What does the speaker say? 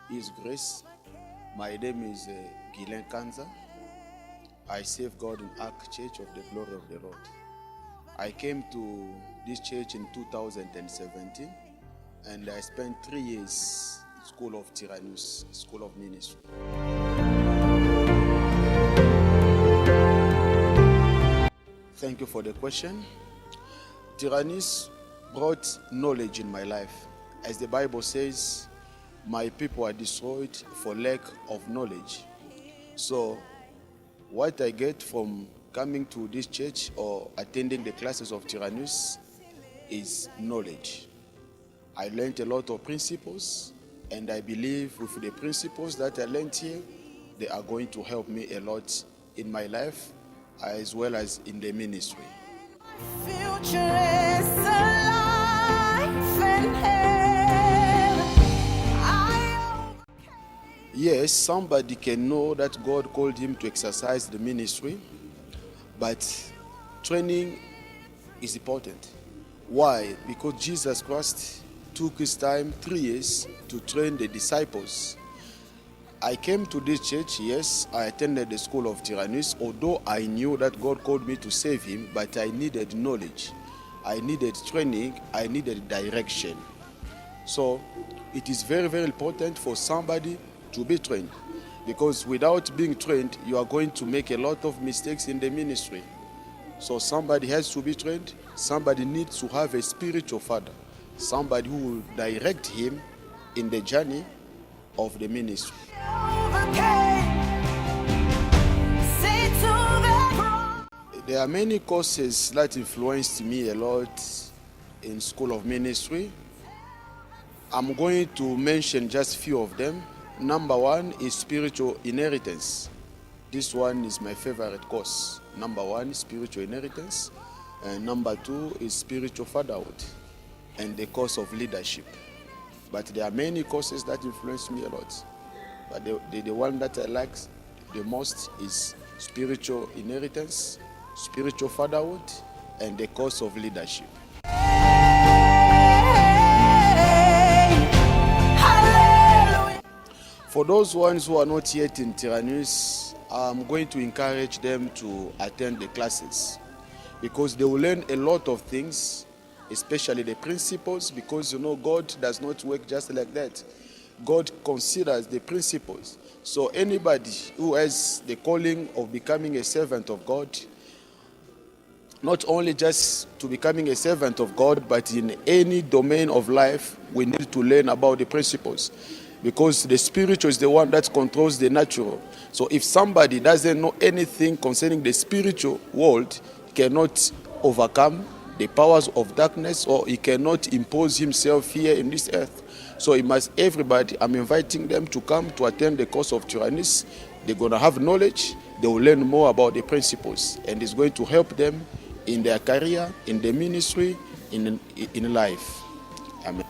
His grace. My name is Gilen Kanza. I serve God in Ark Church of the Glory of the Lord. I came to this church in 2017 and I spent 3 years in School of Tyrannus, School of Ministry. Thank you for the question. Tyrannus brought knowledge in my life. As the Bible says, my people are destroyed for lack of knowledge. So what I get from coming to this church or attending the classes of Tyrannus is knowledge. I learned a lot of principles, and I believe with the principles that I learned here, they are going to help me a lot in my life as well as in the ministry. Future is alive and Yes, somebody can know that God called him to exercise the ministry, but training is important. Why? Because Jesus Christ took his time, 3 years, to train the disciples. I came to this church, yes, I attended the school of Tyrannus, although I knew that God called me to save him, but I needed knowledge, I needed training, I needed direction. So it is very, very important for somebody to be trained, because without being trained, you are going to make a lot of mistakes in the ministry. So somebody has to be trained, somebody needs to have a spiritual father, somebody who will direct him in the journey of the ministry. There are many courses that influenced me a lot in School of Ministry. I'm going to mention just a few of them. Number one is spiritual inheritance. This one is my favorite course. Number one, spiritual inheritance. And number two is spiritual fatherhood and the course of leadership. But there are many courses that influence me a lot. But the one that I like the most is spiritual inheritance, spiritual fatherhood, and the course of leadership. For those ones who are not yet in Tyrannus, I'm going to encourage them to attend the classes, because they will learn a lot of things, especially the principles, because God does not work just like that. God considers the principles. So anybody who has the calling of becoming a servant of God, not only just to becoming a servant of God, but in any domain of life, we need to learn about the principles, because the spiritual is the one that controls the natural. So if somebody doesn't know anything concerning the spiritual world, he cannot overcome the powers of darkness, or he cannot impose himself here in this earth. So everybody, I'm inviting them to come to attend the course of Tyrannus. They're going to have knowledge, they will learn more about the principles, and it's going to help them in their career, in the ministry, in life. Amen.